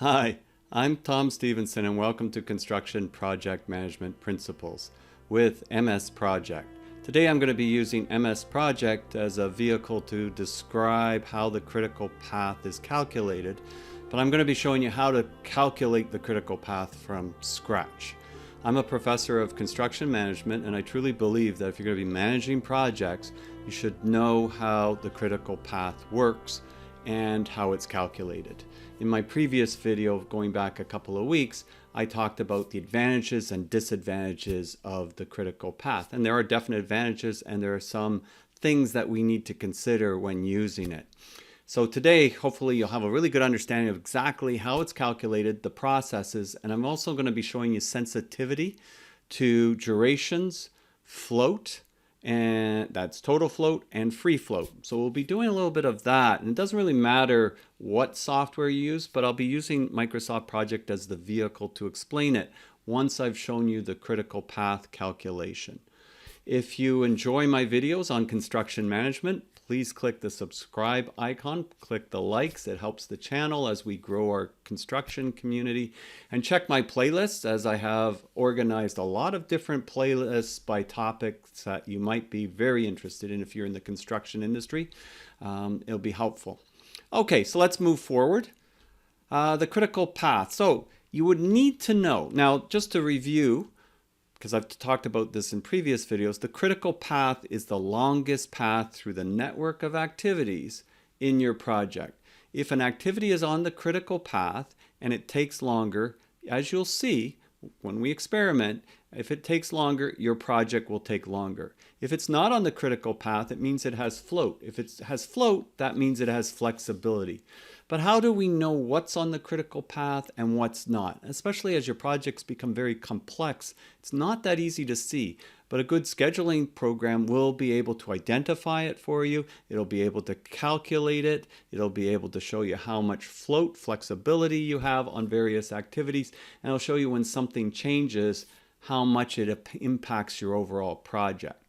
Hi, I'm Tom Stephenson and welcome to Construction Project Management Principles with MS Project. Today I'm going to be using MS Project as a vehicle to describe how the critical path is calculated, but I'm going to be showing you how to calculate the critical path from scratch. I'm a professor of construction management, and I truly believe that if you're going to be managing projects, you should know how the critical path works and how it's calculated. In my previous video, going back a couple of weeks, I talked about the advantages and disadvantages of the critical path. And there are definite advantages and there are some things that we need to consider when using it. So today, hopefully you'll have a really good understanding of exactly how it's calculated, the processes, and I'm also going to be showing you sensitivity to durations, float, and that's total float and free float. So we'll be doing a little bit of that, and it doesn't really matter what software you use, but I'll be using Microsoft Project as the vehicle to explain it once I've shown you the critical path calculation. If you enjoy my videos on construction management, please click the subscribe icon, click the likes. It helps the channel as we grow our construction community. And check my playlists, as I have organized a lot of different playlists by topics that you might be very interested in if you're in the construction industry. It'll be helpful. Okay, so let's move forward. The critical path. So you would need to know, now just to review, because I've talked about this in previous videos, the critical path is the longest path through the network of activities in your project. If an activity is on the critical path and it takes longer, as you'll see when we experiment, if it takes longer, your project will take longer. If it's not on the critical path, it means it has float. If it has float, that means it has flexibility. But how do we know what's on the critical path and what's not? Especially as your projects become very complex, it's not that easy to see. But a good scheduling program will be able to identify it for you. It'll be able to calculate it. It'll be able to show you how much float flexibility you have on various activities. And it'll show you when something changes, how much it impacts your overall project,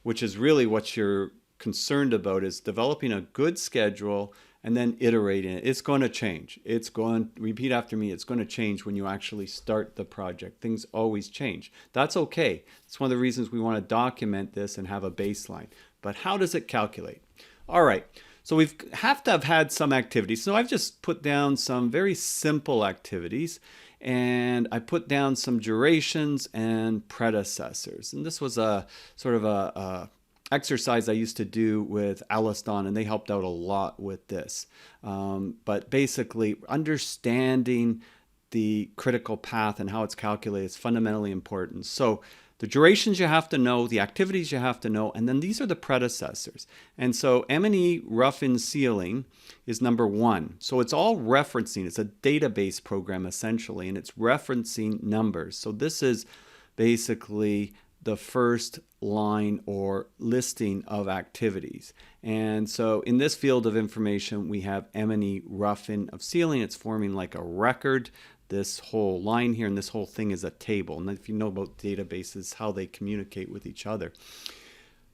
which is really what you're concerned about, is developing a good schedule and then iterating it. It's going to change. It's going, repeat after me, it's going to change when you actually start the project. Things always change. That's okay. That's one of the reasons we want to document this and have a baseline. But how does it calculate? All right. So we have to have had some activities. So I've just put down some very simple activities, and I put down some durations and predecessors. And this was a sort of a exercise I used to do with EllisDon, and they helped out a lot with this. But basically, understanding the critical path and how it's calculated is fundamentally important. So the durations you have to know, the activities you have to know, and then these are the predecessors. And so M&E rough in sealing is number one. So it's all referencing. It's a database program essentially, and it's referencing numbers. So this is basically the first line or listing of activities. And so in this field of information, we have M&E rough-in of sealing. It's forming like a record. This whole line here and this whole thing is a table. And if you know about databases, how they communicate with each other.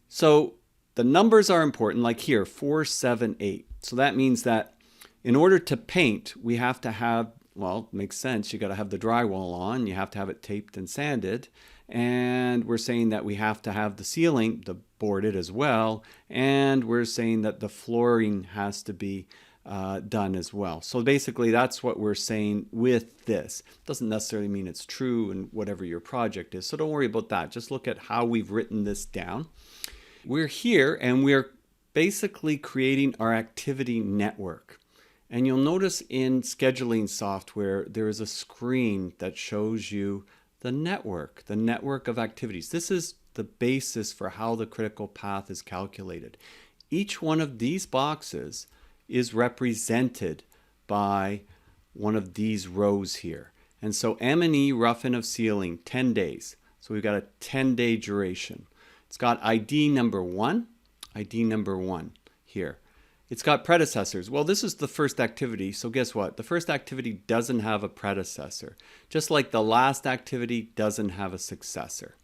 So the numbers are important, like here, 4, 7, 8. So that means that in order to paint, we have to have, well, it makes sense. You got to have the drywall on. You have to have it taped and sanded. And we're saying that we have to have the ceiling boarded as well. And we're saying that the flooring has to be done as well. So basically that's what we're saying with this. Doesn't necessarily mean it's true in whatever your project is. So don't worry about that. Just look at how we've written this down. We're here and we're basically creating our activity network. And you'll notice in scheduling software, there is a screen that shows you the network of activities. This is the basis for how the critical path is calculated. Each one of these boxes is represented by one of these rows here. And so M&E rough-in of sealing, 10 days. So we've got a 10-day duration. It's got ID number 1 here. It's got predecessors. Well, this is the first activity, so guess what? The first activity doesn't have a predecessor, just like the last activity doesn't have a successor.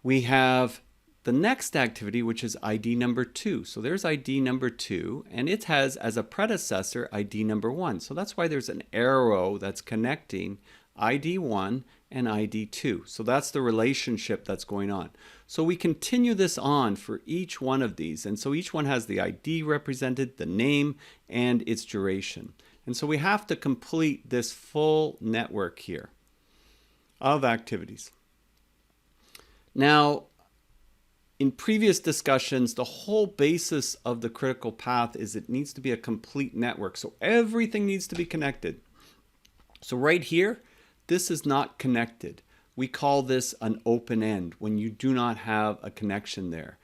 We have the next activity, which is ID number 2. So there's ID number 2, and it has as a predecessor ID number 1. So that's why there's an arrow that's connecting ID 1 and ID 2. So that's the relationship that's going on. So we continue this on for each one of these. And so each one has the ID represented, the name, and its duration. And so we have to complete this full network here of activities. Now, in previous discussions, the whole basis of the critical path is it needs to be a complete network. So everything needs to be connected. So right here, this is not connected. We call this an open end when you do not have a connection there.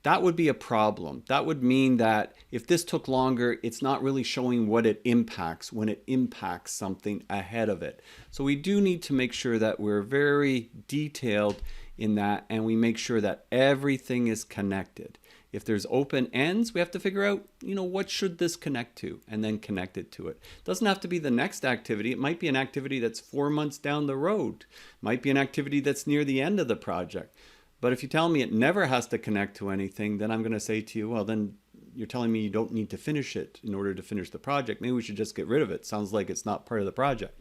That would be a problem. That would mean that if this took longer, it's not really showing what it impacts when it impacts something ahead of it. So we do need to make sure that we're very detailed in that, and we make sure that everything is connected. If there's open ends, we have to figure out, what should this connect to, and then connect it to it. It doesn't have to be the next activity. It might be an activity that's 4 months down the road. It might be an activity that's near the end of the project. But if you tell me it never has to connect to anything, then I'm going to say to you, well, then you're telling me you don't need to finish it in order to finish the project. Maybe we should just get rid of it. Sounds like it's not part of the project.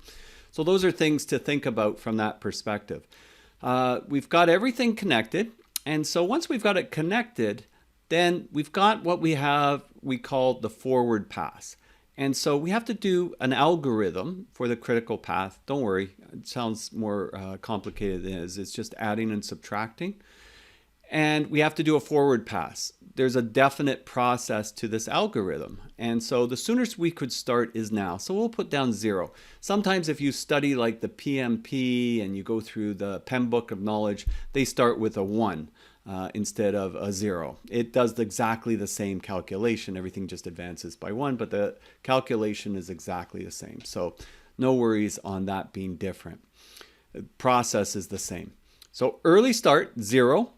So those are things to think about from that perspective. We've got everything connected. And so once we've got it connected, then we've got what we call the forward pass. And so we have to do an algorithm for the critical path. Don't worry, it sounds more complicated than it is. It's just adding and subtracting. And we have to do a forward pass. There's a definite process to this algorithm. And so the soonest we could start is now. So we'll put down 0. Sometimes if you study like the PMP and you go through the Penn Book of Knowledge, they start with a 1. Instead of a 0. It does exactly the same calculation. Everything just advances by 1, but the calculation is exactly the same. So no worries on that being different. The process is the same. So early start, 0.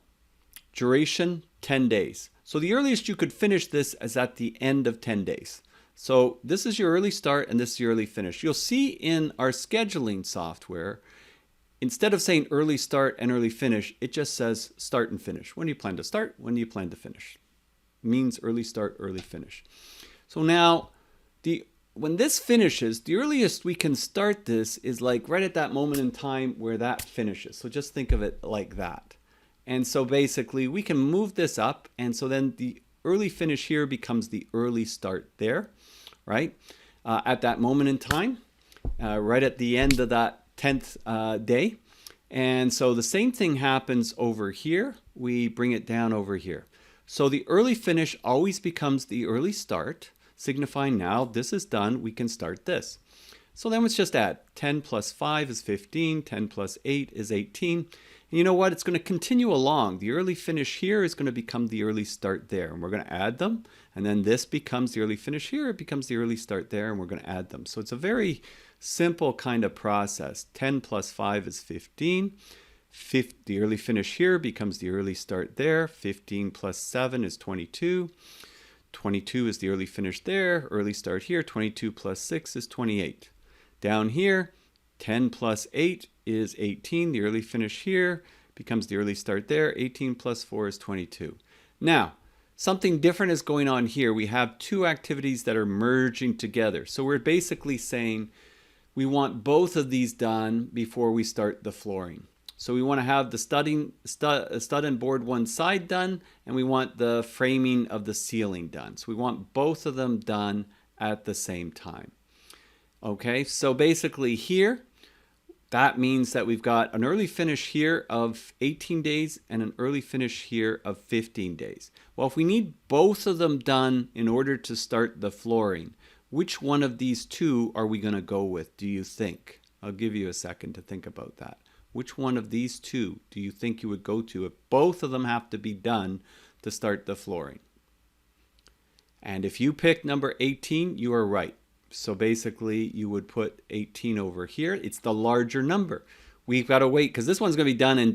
Duration, 10 days. So the earliest you could finish this is at the end of 10 days. So this is your early start and this is your early finish. You'll see in our scheduling software, instead of saying early start and early finish, it just says start and finish. When do you plan to start? When do you plan to finish? It means early start, early finish. So now, when this finishes, the earliest we can start this is like right at that moment in time where that finishes. So just think of it like that. And so basically we can move this up. And so then the early finish here becomes the early start there, right? At that moment in time, right at the end of that 10th day. And so the same thing happens over here. We bring it down over here. So the early finish always becomes the early start, signifying now this is done, we can start this. So then let's just add 10 plus 5 is 15, 10 plus 8 is 18. And you know what? It's going to continue along. The early finish here is going to become the early start there. And we're going to add them. And then this becomes the early finish here. It becomes the early start there. And we're going to add them. So it's a very simple kind of process. 10 plus 5 is 15. The early finish here becomes the early start there. 15 plus 7 is 22. 22 is the early finish there. Early start here. 22 plus 6 is 28. Down here, 10 plus 8 is 18. The early finish here becomes the early start there. 18 plus 4 is 22. Now, something different is going on here. We have two activities that are merging together. So we're basically saying we want both of these done before we start the flooring. So we want to have the stud and board one side done, and we want the framing of the ceiling done. So we want both of them done at the same time. Okay, so basically here, that means that we've got an early finish here of 18 days and an early finish here of 15 days. Well, if we need both of them done in order to start the flooring, which one of these two are we going to go with, do you think? I'll give you a second to think about that. Which one of these two do you think you would go to if both of them have to be done to start the flooring? And if you pick number 18, you are right. So basically you would put 18 over here. It's the larger number. We've got to wait because this one's going to be done in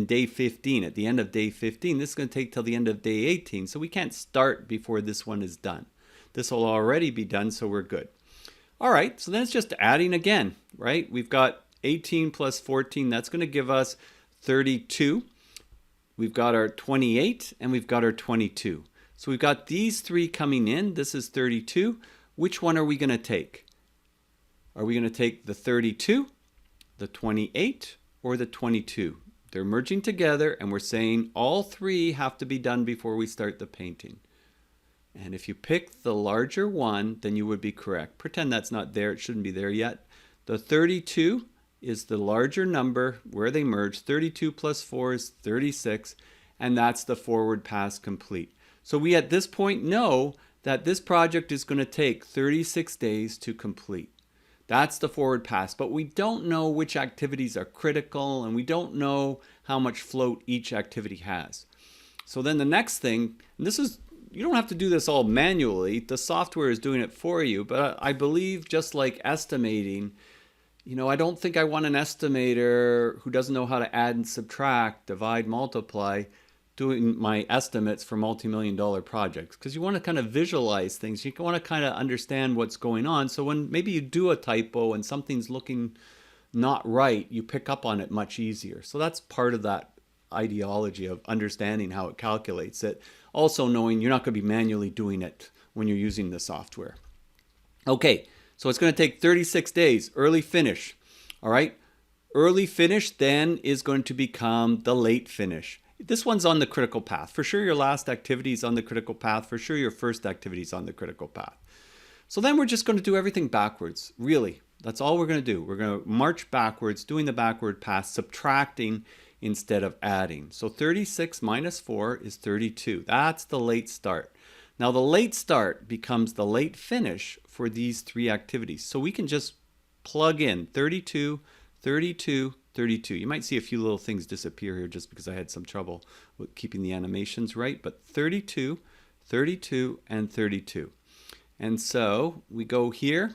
day 15, at the end of day 15. This is going to take till the end of day 18. So we can't start before this one is done. This will already be done, so we're good. All right, so then it's just adding again, right? We've got 18 plus 14, that's going to give us 32. we've got our 28, and we've got our 22. So we've got these three coming in. This is 32. Which one are we going to take? Are we going to take the 32, the 28, or the 22? They're merging together, and we're saying all three have to be done before we start the painting. And if you pick the larger one, then you would be correct. Pretend that's not there. It shouldn't be there yet. The 32 is the larger number where they merge. 32 plus 4 is 36, and that's the forward pass complete. So we at this point know that this project is going to take 36 days to complete. That's the forward pass, but we don't know which activities are critical, and we don't know how much float each activity has. So then the next thing, and this is, you don't have to do this all manually, the software is doing it for you, but I believe just like estimating, you know, I don't think I want an estimator who doesn't know how to add and subtract, divide, multiply, doing my estimates for multi-million-dollar projects, because you want to kind of visualize things. You want to kind of understand what's going on. So when maybe you do a typo and something's looking not right, you pick up on it much easier. So that's part of that ideology of understanding how it calculates it. Also knowing you're not going to be manually doing it when you're using the software. Okay, so it's going to take 36 days, early finish. All right, early finish then is going to become the late finish. This one's on the critical path. For sure your last activity is on the critical path. For sure your first activity is on the critical path. So then we're just going to do everything backwards. Really, that's all we're going to do. We're going to march backwards, doing the backward pass, subtracting instead of adding. So 36 minus 4 is 32. That's the late start. Now the late start becomes the late finish for these three activities. So we can just plug in 32, 32, 32. You might see a few little things disappear here just because I had some trouble with keeping the animations right, but 32, 32, and 32. And so we go here,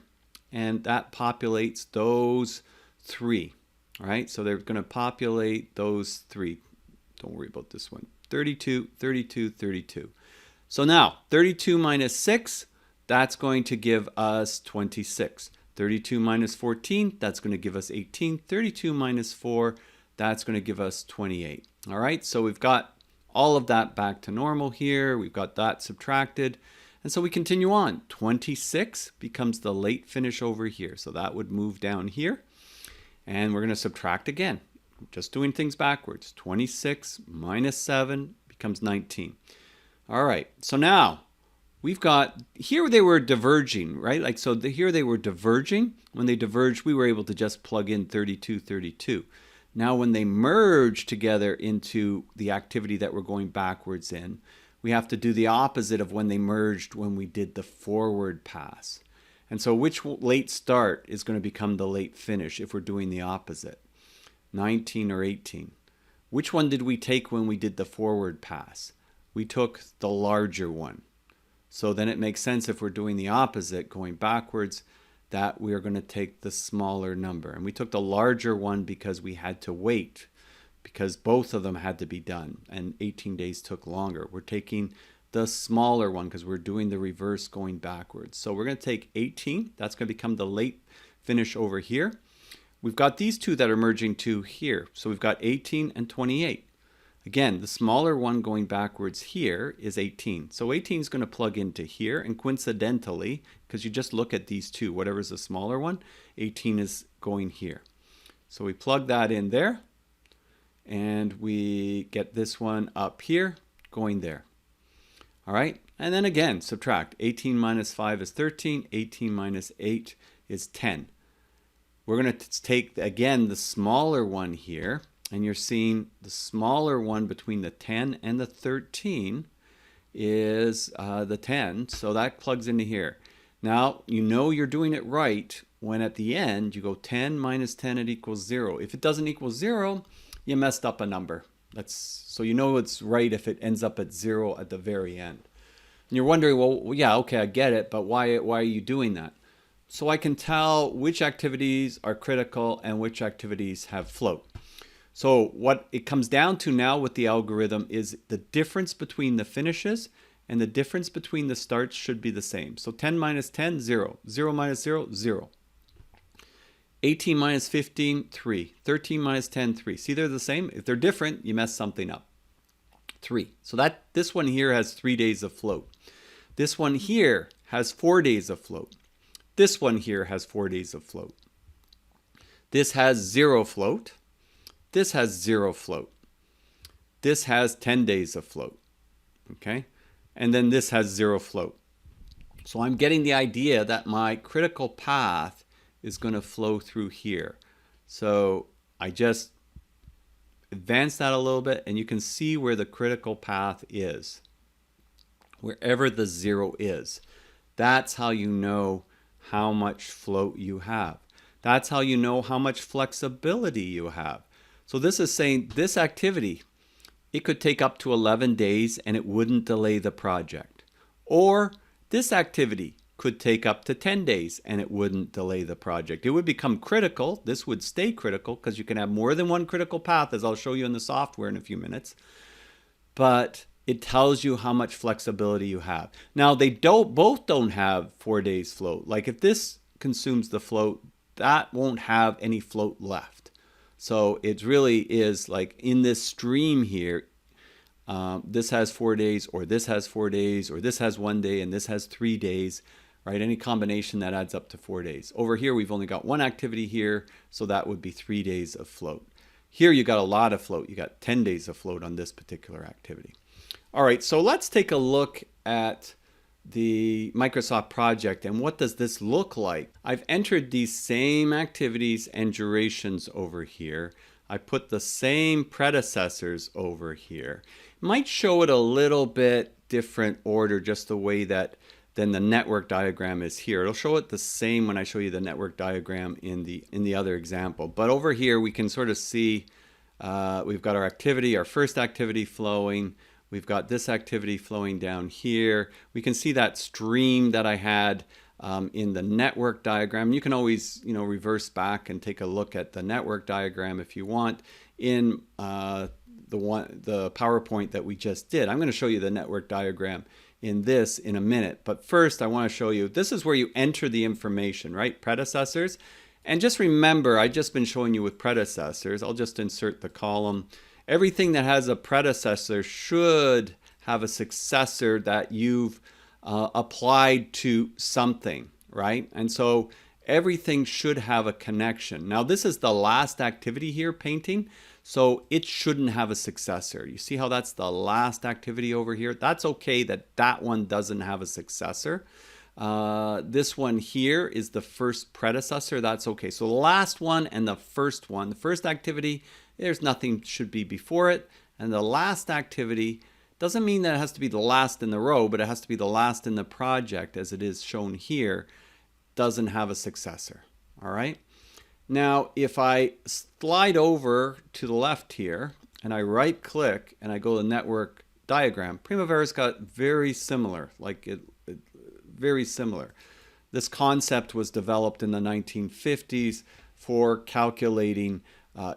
and that populates those three. All right, so they're going to populate those three. Don't worry about this one. 32, 32, 32. So now 32 minus 6, that's going to give us 26. 32 minus 14, that's going to give us 18. 32 minus 4, that's going to give us 28. All right, so we've got all of that back to normal here. We've got that subtracted. And so we continue on. 26 becomes the late finish over here. So that would move down here. And we're going to subtract again, just doing things backwards. 26 minus 7 becomes 19. All right, so now we've got, here they were diverging, right? Like, so here they were diverging. When they diverged, we were able to just plug in 32, 32. Now when they merge together into the activity that we're going backwards in, we have to do the opposite of when they merged when we did the forward pass. And so which late start is going to become the late finish if we're doing the opposite? 19 or 18. Which one did we take when we did the forward pass? We took the larger one. So then it makes sense if we're doing the opposite, going backwards, that we are going to take the smaller number. And we took the larger one because we had to wait, because both of them had to be done, and 18 days took longer. We're taking the smaller one because we're doing the reverse going backwards. So we're going to take 18. That's going to become the late finish over here. We've got these two that are merging to here. So we've got 18 and 28. Again, the smaller one going backwards here is 18. So 18 is going to plug into here, and coincidentally, because you just look at these two, whatever's the smaller one, 18 is going here. So we plug that in there, and we get this one up here going there. All right, and then again, subtract. 18 minus 5 is 13. 18 minus 8 is 10. We're going to take, again, the smaller one here, and you're seeing the smaller one between the 10 and the 13 is the 10, so that plugs into here. Now, you know you're doing it right when at the end you go 10 minus 10, it equals 0. If it doesn't equal 0, you messed up a number. So you know it's right if it ends up at 0 at the very end. And you're wondering, well, yeah, okay, I get it, but why are you doing that? So I can tell which activities are critical and which activities have float. So what it comes down to now with the algorithm is the difference between the finishes and the difference between the starts should be the same. So 10 minus 10, 0. 0 minus 0, 0. 18 minus 15, 3. 13 minus 10, 3. See, they're the same. If they're different, you mess something up. 3. So that this one here has 3 days of float. This one here has 4 days of float. This one here has 4 days of float. This has 0 float. This has 0 float. This has 10 days of float. Okay? And then this has 0 float. So I'm getting the idea that my critical path is going to flow through here. So I just advance that a little bit and you can see where the critical path is. Wherever the 0 is. That's how you know how much float you have. That's how you know how much flexibility you have. So this is saying this activity, it could take up to 11 days and it wouldn't delay the project. Or this activity could take up to 10 days and it wouldn't delay the project. It would become critical. This would stay critical because you can have more than one critical path, as I'll show you in the software in a few minutes. But it tells you how much flexibility you have. Now they both don't have 4 days float. Like if this consumes the float, that won't have any float left. So it really is like in this stream here, this has 4 days, or this has 4 days, or this has 1 day, and this has 3 days, right? Any combination that adds up to 4 days. Over here, we've only got one activity here, so that would be 3 days of float. Here, you got a lot of float. You got 10 days of float on this particular activity. All right, so let's take a look at the Microsoft project and what does this look like. I've entered these same activities and durations over here. I put the same predecessors over here. Might show it a little bit different order, just the way that then the network diagram is here. It'll show it the same when I show you the network diagram in the other example. But over here we can sort of see we've got our activity, our first activity flowing. We've got this activity flowing down here. We can see that stream that I had in the network diagram. You can always, reverse back and take a look at the network diagram if you want in the PowerPoint that we just did. I'm going to show you the network diagram in this in a minute. But first, I want to show you, this is where you enter the information, right? Predecessors. And just remember, I've just been showing you with predecessors. I'll just insert the column. Everything that has a predecessor should have a successor that you've applied to something, right? And so everything should have a connection. Now this is the last activity here, painting, so it shouldn't have a successor. You see how that's the last activity over here? That's okay that that one doesn't have a successor. This one here is the first predecessor. That's okay. So the last one and the first one, the first activity, there's nothing should be before it. And the last activity doesn't mean that it has to be the last in the row, but it has to be the last in the project, as it is shown here, doesn't have a successor. All right. Now, if I slide over to the left here and I right click and I go to network diagram, Primavera's got very similar, very similar. This concept was developed in the 1950s for calculating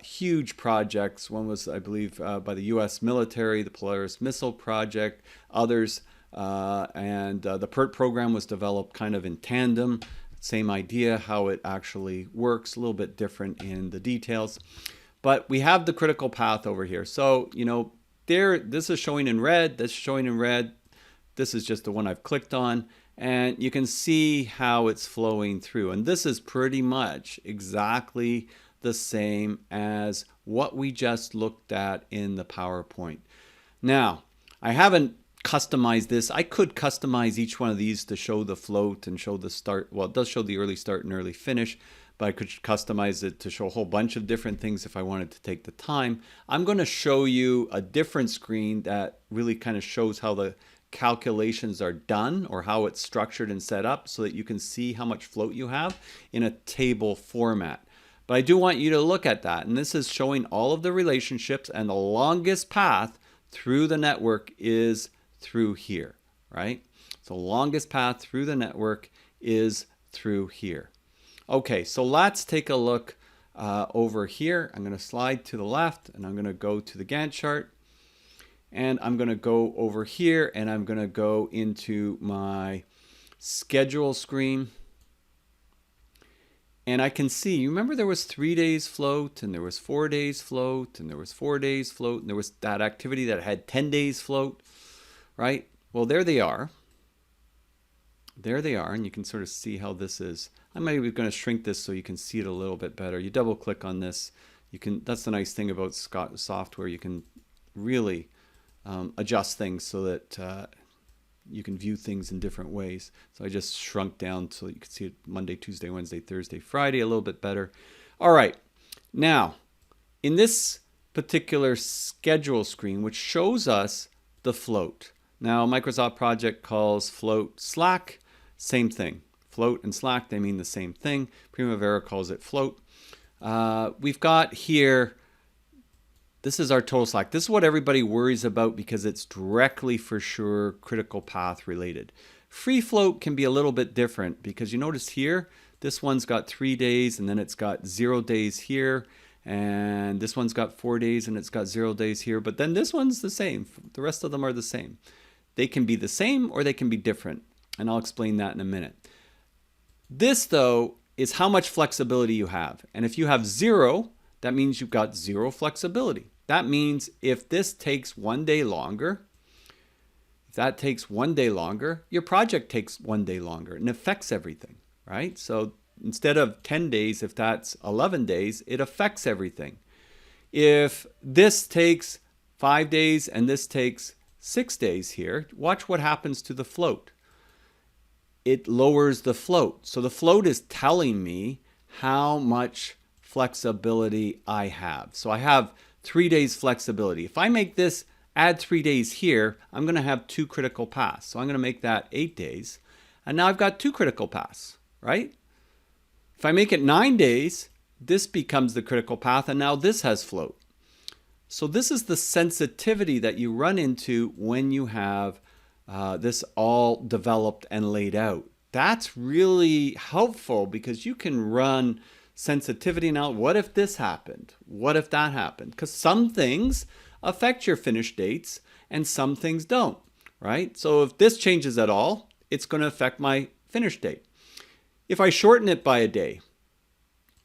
huge projects. One was, I believe, by the U.S. military, the Polaris Missile Project, others, and the PERT program was developed kind of in tandem. Same idea, how it actually works, a little bit different in the details. But we have the critical path over here. So, this is showing in red, this is showing in red. This is just the one I've clicked on. And you can see how it's flowing through. And this is pretty much exactly the same as what we just looked at in the PowerPoint. Now, I haven't customized this. I could customize each one of these to show the float and show the start. Well, it does show the early start and early finish, but I could customize it to show a whole bunch of different things if I wanted to take the time. I'm going to show you a different screen that really kind of shows how the calculations are done, or how it's structured and set up, so that you can see how much float you have in a table format. But I do want you to look at that, and this is showing all of the relationships, and the longest path through the network is through here, right? So longest path through the network is through here. Okay, so let's take a look over here. I'm going to slide to the left, and I'm going to go to the Gantt chart. And I'm going to go over here and I'm going to go into my schedule screen. And I can see, you remember there was 3 days float, and there was 4 days float, and there was 4 days float, and there was that activity that had 10 days float, right? Well, there they are. There they are, and you can sort of see how this is. I'm maybe going to shrink this so you can see it a little bit better. You double click on this. You can. That's the nice thing about software. You can really adjust things so that you can view things in different ways. So I just shrunk down so you can see it Monday, Tuesday, Wednesday, Thursday, Friday a little bit better. All right. Now, in this particular schedule screen, which shows us the float. Now, Microsoft Project calls float Slack. Same thing. Float and Slack, they mean the same thing. Primavera calls it float. We've got here, this is our total slack. This is what everybody worries about because it's directly for sure critical path related. Free float can be a little bit different because you notice here, this one's got 3 days and then it's got 0 days here. And this one's got 4 days and it's got 0 days here. But then this one's the same. The rest of them are the same. They can be the same or they can be different. And I'll explain that in a minute. This, though, is how much flexibility you have. And if you have 0, that means you've got 0 flexibility. That means if this takes 1 day longer, if that takes 1 day longer, your project takes 1 day longer and affects everything, right? So instead of 10 days, if that's 11 days, it affects everything. If this takes 5 days and this takes 6 days here, watch what happens to the float. It lowers the float. So the float is telling me how much flexibility I have. So I have 3 days flexibility. If I make this add 3 days here, I'm going to have 2 critical paths. So I'm going to make that 8 days. And now I've got 2 critical paths, right? If I make it 9 days, this becomes the critical path, and now this has float. So this is the sensitivity that you run into when you have this all developed and laid out. That's really helpful because you can run sensitivity now. What if this happened? What if that happened? Because some things affect your finish dates and some things don't, right? So if this changes at all, it's going to affect my finish date. If I shorten it by a day,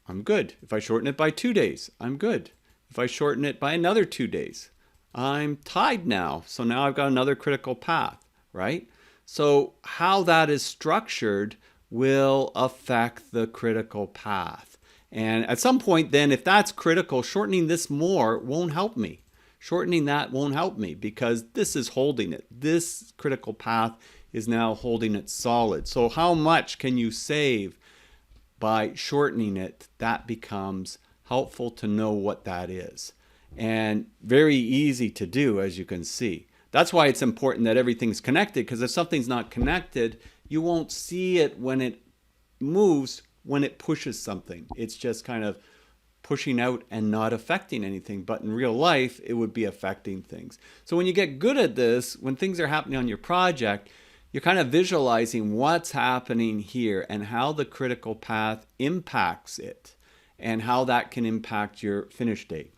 I'm good. If I shorten it by 2 days, I'm good. If I shorten it by another 2 days, I'm tied now. So now I've got another critical path, right? So how that is structured will affect the critical path. And at some point then, if that's critical, shortening this more won't help me. Shortening that won't help me because this is holding it. This critical path is now holding it solid. So how much can you save by shortening it? That becomes helpful to know what that is. And very easy to do, as you can see. That's why it's important that everything's connected, because if something's not connected, you won't see it when it moves, when it pushes something. It's just kind of pushing out and not affecting anything. But in real life, it would be affecting things. So when you get good at this, when things are happening on your project, you're kind of visualizing what's happening here and how the critical path impacts it and how that can impact your finish date.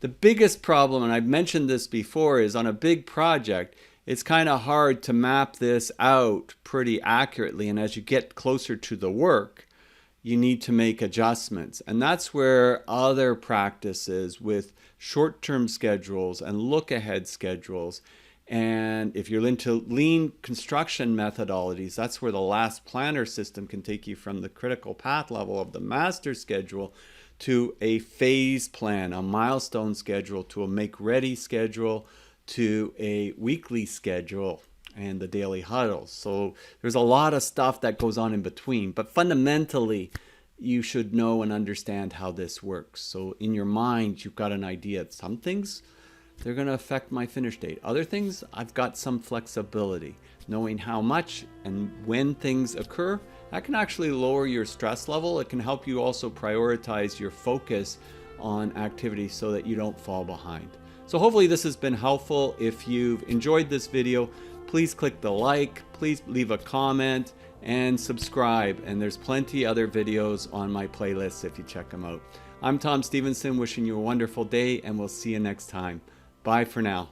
The biggest problem, and I've mentioned this before, is on a big project, it's kind of hard to map this out pretty accurately. And as you get closer to the work, you need to make adjustments. And that's where other practices with short-term schedules and look-ahead schedules, and if you're into lean construction methodologies, that's where the last planner system can take you from the critical path level of the master schedule to a phase plan, a milestone schedule, to a make-ready schedule, to a weekly schedule, and the daily huddles. So there's a lot of stuff that goes on in between, but fundamentally, you should know and understand how this works. So in your mind, you've got an idea. Some things, they're going to affect my finish date. Other things, I've got some flexibility. Knowing how much and when things occur, that can actually lower your stress level. It can help you also prioritize your focus on activities so that you don't fall behind. So hopefully this has been helpful. If you've enjoyed this video, please click the like, please leave a comment, and subscribe. And there's plenty other videos on my playlist if you check them out. I'm Tom Stephenson, wishing you a wonderful day, and we'll see you next time. Bye for now.